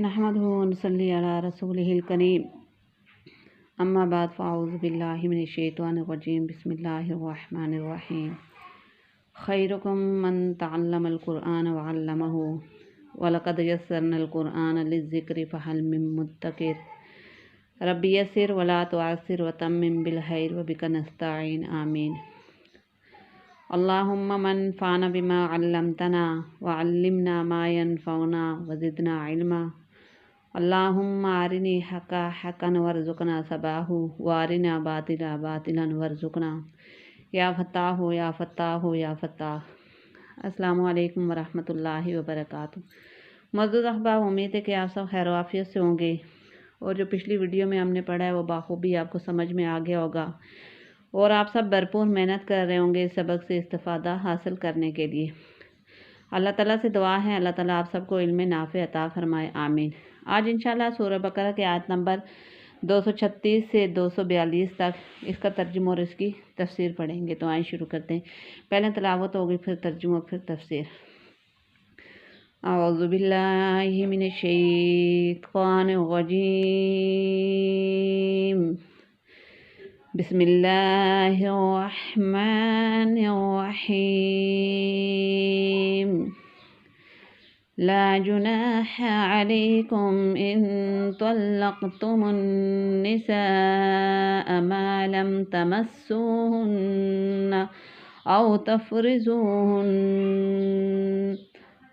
نحمده ونصلي على رسوله الكريم اما بعد فاعوذ بالله من الشیطان الرجیم بسم اللہ الرحمن الرحیم خیرکم من تعلم القرآن وعلمہ ولقد یسرنا القرآن للذکر فہل من مدکر رب یسر ولا تعسر وتمم بالخیر وبک نستعین آمین اللہم من فعنا بما علمتنا وعلمنا ما ينفعنا وزدنا علما اللہم ارنی حقا حقا وارزقنا اتباعہ وارنا باطلا باطلا وارزقنا یا فتاح یا فتاح یا فتاح۔ السلام علیکم ورحمۃ اللہ وبرکاتہ۔ معزز احباب، امید ہے کہ آپ سب خیر و عافیت سے ہوں گے اور جو پچھلی ویڈیو میں ہم نے پڑھا ہے وہ بخوبی آپ کو سمجھ میں آ گیا ہوگا اور آپ سب بھرپور محنت کر رہے ہوں گے اس سبق سے استفادہ حاصل کرنے کے لیے۔ اللہ تعالیٰ سے دعا ہے اللہ تعالیٰ آپ سب کو علم نافع عطا فرمائے، آمین۔ آج انشاءاللہ سورہ بقرہ کے آیت نمبر 236 سے 242 تک اس کا ترجمہ اور اس کی تفسیر پڑھیں گے، تو آئیں شروع کرتے ہیں۔ پہلے تلاوت ہوگی، پھر ترجمہ، پھر تفسیر۔ اعوذ باللہ من الشیطان الرجیم، بسم اللہ الرحمن الرحیم۔ لا جناح علیکم ان طلقتم النساء ما لم تمسوهن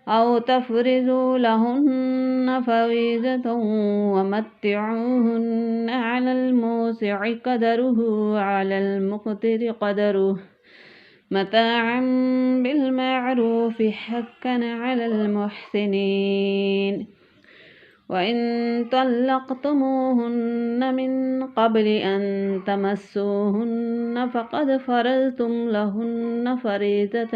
أو تفرضوا لهن فريضة ومتعوهن على الموسع قدره وعلى المقتر قدره متاعا بالمعروف حقا على المحسنين۔ وإن طلقتموهن من قبل أن تمسوهن فقد فرضتم لهن فريضة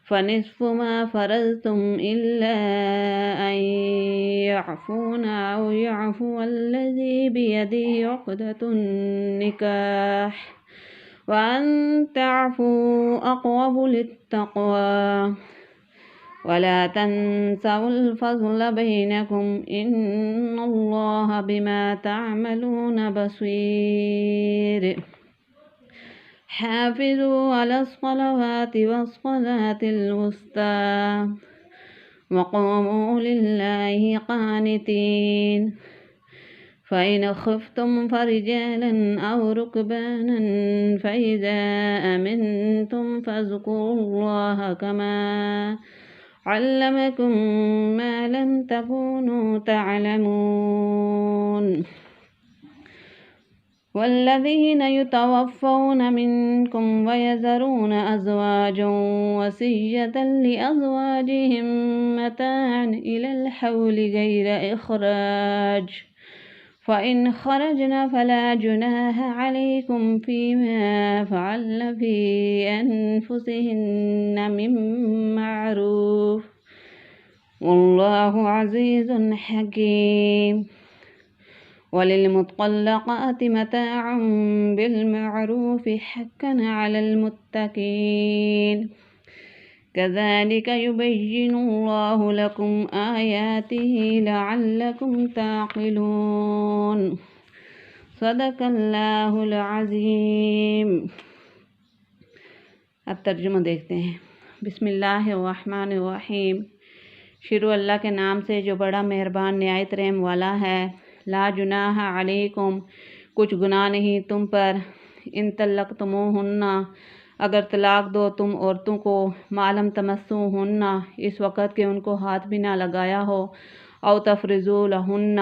فنصف ما فرضتم إلا أن يعفون أو يعفو الذي بيده عقدة النكاح وأن تعفوا أقرب للتقوى ولا تنسوا الفضل بينكم إن الله بما تعملون بصير۔ حافظوا على الصلوات والصلاة الوسطى وقوموا لله قانتين۔ فإن خفتم فرجالا أو ركبانا فإذا أمنتم فاذكروا الله كما علمكم ما لم تكونوا تعلمون۔ والذين يتوفون منكم ويذرون أزواجا وصية لأزواجهم متاعا إلى الحول غير إخراج فإن خرجن فلا جناح عليكم فيما فعلن في أنفسهن من معروف والله عزيز حكيم۔ وللمطلقات متاع بالمعروف حقا على المتقين كذلك يبين الله لكم آياته لعلكم تعقلون۔ صدق اللہ العظیم۔ اب ترجمہ دیکھتے ہیں۔ بسم اللہ الرحمن الرحیم، شروع اللہ کے نام سے جو بڑا مہربان نہایت رحم والا ہے۔ لا جناح علیکم، کچھ گناہ نہیں تم پر، ان طلقتموہن، اگر طلاق دو تم عورتوں کو، ما لم تمسوہن، اس وقت کہ ان کو ہاتھ بھی نہ لگایا ہو، او تفرضوا لہن،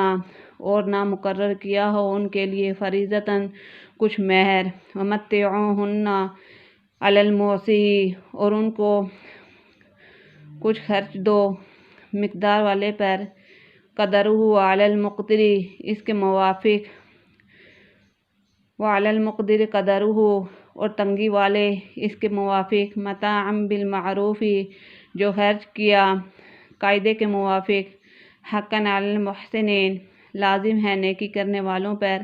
اور نہ مقرر کیا ہو ان کے لیے، فریضتاً کچھ مہر، ومتعوہن علی الموسع، اور ان کو کچھ خرچ دو مقدار والے پر، قدرہ علی المقتر، اس کے موافق، وعلی المقدر قدرہ، اور تنگی والے اس کے موافق، متاعا بالمعروف، جو خرچ کیا قاعدے کے موافق، حقا علی المحسنین، لازم ہے نیکی کرنے والوں پر۔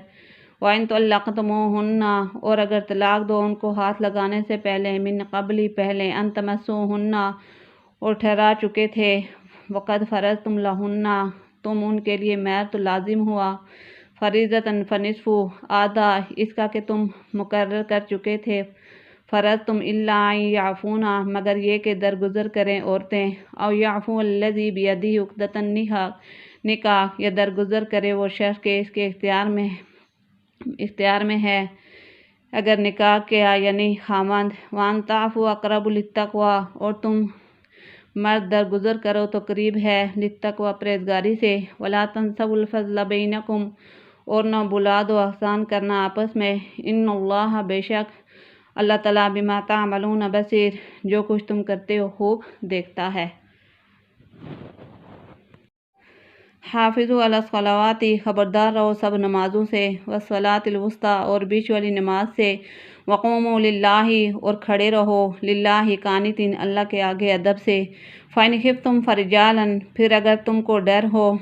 وَإِن طَلَّقْتُمُوهُنَّ، اور اگر طلاق دو ان کو ہاتھ لگانے سے پہلے، من قبل پہلے، ان تمسوهن، اور ٹھہرا چکے تھے، وقد فرضتم لہن، تم ان کے لیے مہر تو لازم ہوا فریضتاً فنصف آدھا اس کا کہ تم مقرر کر چکے تھے فرض تم اللہ یعفونا مگر یہ کہ درگزر کریں عورتیں او یعفو الذی بیدہ عقدۃ نکاح یا درگزر کرے وہ شخص کے اس کے اختیار میں ہے اگر نکاح کیا یعنی خامند وان تعفو اقرب للتقوی اور تم مرد درگزر کرو تو قریب ہے للتقوی پرہیزگاری سے ولا تنسوا الفضل بینکم اور نہ بلا دو احسان کرنا آپس میں ان اللہ بے شک اللہ تعالیٰ بما تعملون بصیر جو کچھ تم کرتے ہو خوب دیکھتا ہے۔ حافظوا علی الصلوات خبردار رہو سب نمازوں سے والصلاۃ الوسطیٰ اور بیچ والی نماز سے وقوموا للہ اور کھڑے رہو للہ قانتین اللہ کے آگے ادب سے فإن خفتم فرجالا پھر اگر تم کو ڈر ہو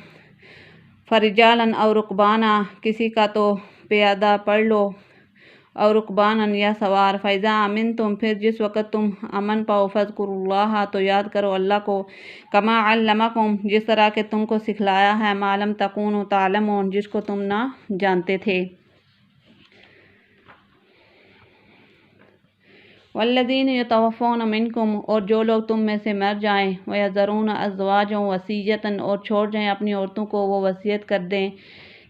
فرجالا او رکبانا کسی کا تو پیادہ پڑھ لو اور رکبانا یا سوار فیضا امنتم پھر جس وقت تم امن پاؤ فاذکروا اللہ تو یاد کرو اللہ کو کما علمکم جس طرح کہ تم کو سکھلایا ہے ما لم تکونوا تعلمون جس کو تم نہ جانتے تھے۔ والذین یتوفون منکم اور جو لوگ تم میں سے مر جائیں ویذرون ازواجا وصیۃ اور چھوڑ جائیں اپنی عورتوں کو وہ وصیت کر دیں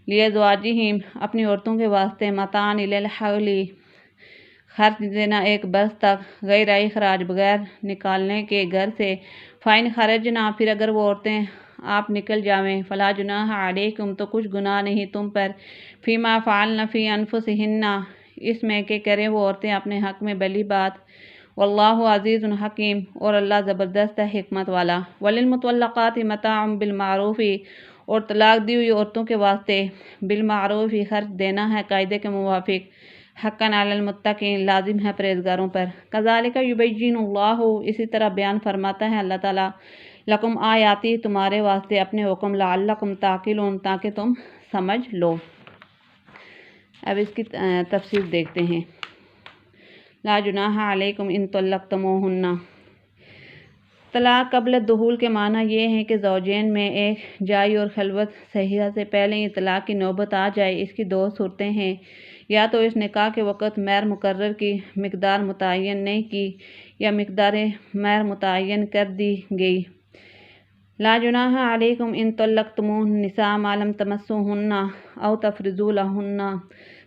لازواجہم اپنی عورتوں کے واسطے متاعا الی الحول خرچ دینا ایک برس تک غیر اخراج بغیر نکالنے کے گھر سے فإن خرجنا پھر اگر وہ عورتیں آپ نکل جاویں فلا جناح علیکم تو کچھ گناہ نہیں تم پر فیما فعلن فی انفسہن اس میں کہ کریں وہ عورتیں اپنے حق میں بلی بات واللہ عزیز حکیم اور اللہ زبردست ہے حکمت والا۔ وللمطلقات متاع بالمعروف اور طلاق دی ہوئی عورتوں کے واسطے بالمعروف خرچ دینا ہے قاعدے کے موافق حقاً علی المتقین لازم ہے پرہیزگاروں پر۔ کذالک یبین اللہ اسی طرح بیان فرماتا ہے اللہ تعالیٰ لکم آیاتی تمہارے واسطے اپنے حکم لعلکم تعقلون تاکہ تم سمجھ لو۔ اب اس کی تفسیر دیکھتے ہیں۔ لا جناح علیکم ان طلقتموہن طلاق قبل دخول کے معنی یہ ہے کہ زوجین میں ایک جائی اور خلوت صحیحہ سے پہلے ہی طلاق کی نوبت آ جائے۔ اس کی دو صورتیں ہیں یا تو اس نکاح کے وقت مہر مقرر کی مقدار متعین نہیں کی یا مقدار مہر متعین کر دی گئی۔ لا جناح علیکم ان طلقتم النساء ما لم تمسوہن او تفرضوا لہن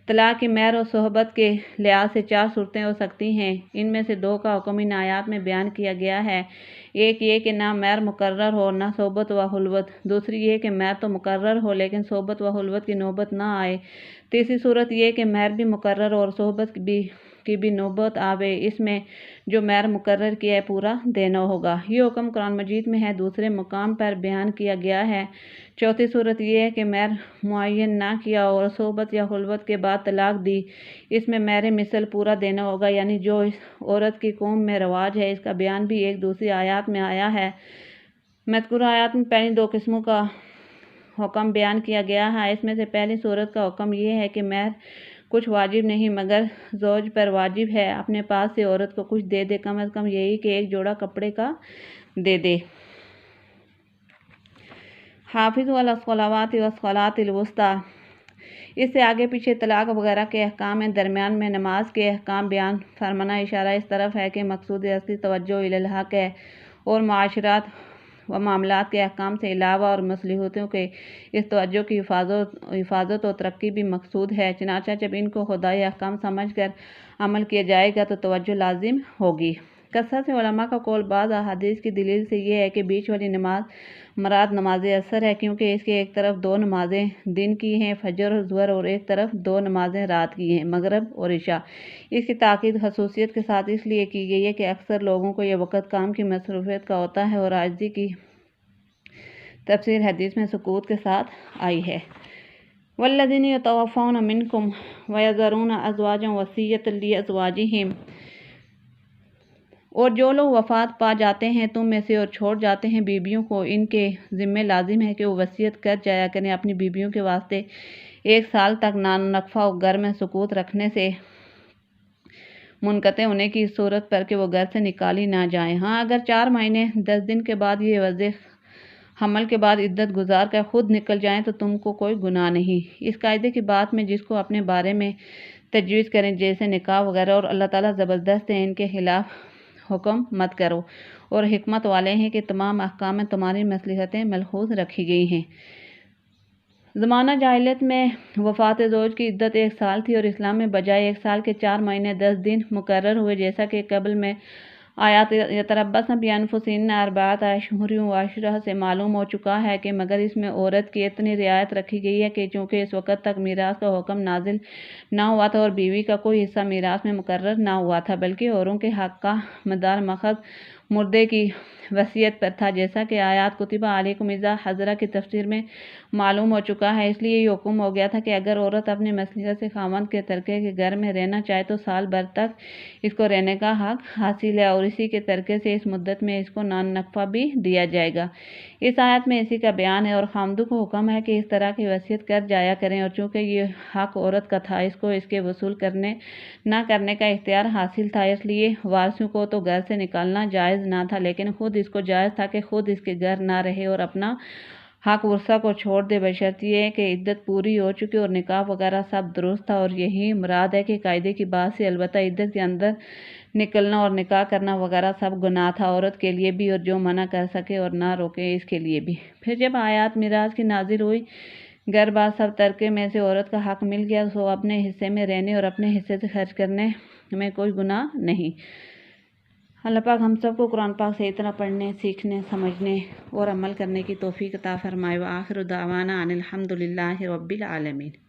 طلاق کی مہر اور صحبت کے لحاظ سے چار صورتیں ہو سکتی ہیں، ان میں سے دو کا حکم ان آیات میں بیان کیا گیا ہے۔ ایک یہ کہ نہ مہر مقرر ہو نہ صحبت و خلوت، دوسری یہ کہ مہر تو مقرر ہو لیکن صحبت و خلوت کی نوبت نہ آئے، تیسری صورت یہ کہ مہر بھی مقرر ہو اور صحبت کی بھی نوبت آوے، اس میں جو مہر مقرر کیا ہے پورا دینا ہوگا۔ یہ حکم قرآن مجید میں ہے، دوسرے مقام پر بیان کیا گیا ہے۔ چوتھی صورت یہ ہے کہ مہر معین نہ کیا اور صحبت یا خلوت کے بعد طلاق دی، اس میں مہر مثل پورا دینا ہوگا، یعنی جو اس عورت کی قوم میں رواج ہے اس کا بیان بھی ایک دوسری آیات میں آیا ہے۔ مذکورہ آیات میں پہلی دو قسموں کا حکم بیان کیا گیا ہے۔ اس میں سے پہلی صورت کا حکم یہ ہے کہ مہر کچھ واجب نہیں مگر زوج پر واجب ہے اپنے پاس سے عورت کو کچھ دے دے، کم از کم یہی کہ ایک جوڑا کپڑے کا دے دے۔ حافظوا علی الصلوات والصلاۃ الوسطیٰ اس سے آگے پیچھے طلاق وغیرہ کے احکام ہیں، درمیان میں نماز کے احکام بیان فرمانا اشارہ اس طرف ہے کہ مقصود اصلی توجہ الی الحق ہے اور معاشرات و معاملات کے احکام سے علاوہ اور مصلحتوں کے اس توجہ کی حفاظت و ترقی بھی مقصود ہے، چنانچہ جب ان کو خدائی احکام سمجھ کر عمل کیا جائے گا تو توجہ لازم ہوگی۔ کثرت سے علماء کا قول بعض احادیث کی دلیل سے یہ ہے کہ بیچ والی نماز مراد نماز عصر ہے، کیونکہ اس کے ایک طرف دو نمازیں دن کی ہیں فجر اور ظہر اور ایک طرف دو نمازیں رات کی ہیں مغرب اور عشاء۔ اس کی تاکید خصوصیت کے ساتھ اس لیے کی گئی ہے کہ اکثر لوگوں کو یہ وقت کام کی مصروفیت کا ہوتا ہے اور عاجزی کی تفسیر حدیث میں سکوت کے ساتھ آئی ہے۔ والذین یتوفون منکم ویذرون ازواجا وصیۃ لازواجہم اور جو لوگ وفات پا جاتے ہیں تم میں سے اور چھوڑ جاتے ہیں بیبیوں کو، ان کے ذمہ لازم ہے کہ وہ وصیت کر جایا کریں اپنی بیبیوں کے واسطے 1 سال تک نانفقہ و گھر میں سکوت رکھنے سے منقطع ہونے کی صورت پر کہ وہ گھر سے نکالی نہ جائیں۔ ہاں اگر 4 مہینے 10 دن کے بعد یہ وضع حمل کے بعد عدت گزار کر خود نکل جائیں تو تم کو کوئی گناہ نہیں۔ اس قاعدے کی بات میں جس کو اپنے بارے میں تجویز کریں جیسے نکاح وغیرہ اور اللہ تعالیٰ زبردست ہے ان کے خلاف حکم مت کرو اور حکمت والے ہیں کہ تمام احکام میں تمہاری مصلحتیں ملحوظ رکھی گئی ہیں۔ زمانہ جاہلیت میں وفات زوج کی عدت 1 سال تھی اور اسلام میں بجائے 1 سال کے 4 مہینے 10 دن مقرر ہوئے، جیسا کہ قبل میں آیات یتربصن بانفسہن اربعۃ اشہر وعشرہ سے معلوم ہو چکا ہے کہ مگر اس میں عورت کی اتنی رعایت رکھی گئی ہے کہ چونکہ اس وقت تک میراث کا حکم نازل نہ ہوا تھا اور بیوی کا کوئی حصہ میراث میں مقرر نہ ہوا تھا، بلکہ اوروں کے حق کا مدار مخض مردے کی وصیت پر تھا، جیسا کہ آیات کتب علیکم اذا حضر کی تفسیر میں معلوم ہو چکا ہے۔ اس لیے یہ حکم ہو گیا تھا کہ اگر عورت اپنی مصلحت سے خاوند کے ترکے کے گھر میں رہنا چاہے تو سال بھر تک اس کو رہنے کا حق حاصل ہے اور اسی کے ترکے سے اس مدت میں اس کو نان نفقہ بھی دیا جائے گا۔ اس آیت میں اسی کا بیان ہے اور خامندوں کو حکم ہے کہ اس طرح کی وصیت کر جایا کریں، اور چونکہ یہ حق عورت کا تھا اس کو اس کے وصول کرنے نہ کرنے کا اختیار حاصل تھا، اس لیے وارثوں کو تو گھر سے نکالنا جائز نہ تھا، لیکن خود اس کو جائز تھا کہ خود اس کے گھر نہ رہے اور اپنا حق ورثہ کو چھوڑ دے، بشرط یہ کہ عدت پوری ہو چکی اور نکاح وغیرہ سب درست تھا۔ اور یہی مراد ہے کہ قاعدے کی بات سے البتہ عدت کے اندر نکلنا اور نکاح کرنا وغیرہ سب گناہ تھا، عورت کے لیے بھی اور جو منع کر سکے اور نہ روکے اس کے لیے بھی۔ پھر جب آیات میراث کی نازل ہوئی، گھر بار سب ترکے میں سے عورت کا حق مل گیا، تو اپنے حصے میں رہنے اور اپنے حصے سے خرچ کرنے میں کوئی گناہ نہیں۔ اللہ پاک ہم سب کو قرآن پاک صحیح طرح پڑھنے، سیکھنے، سمجھنے اور عمل کرنے کی توفیق عطا فرمائے۔ وآخر دعوانا ان الحمد للہ رب العالمین۔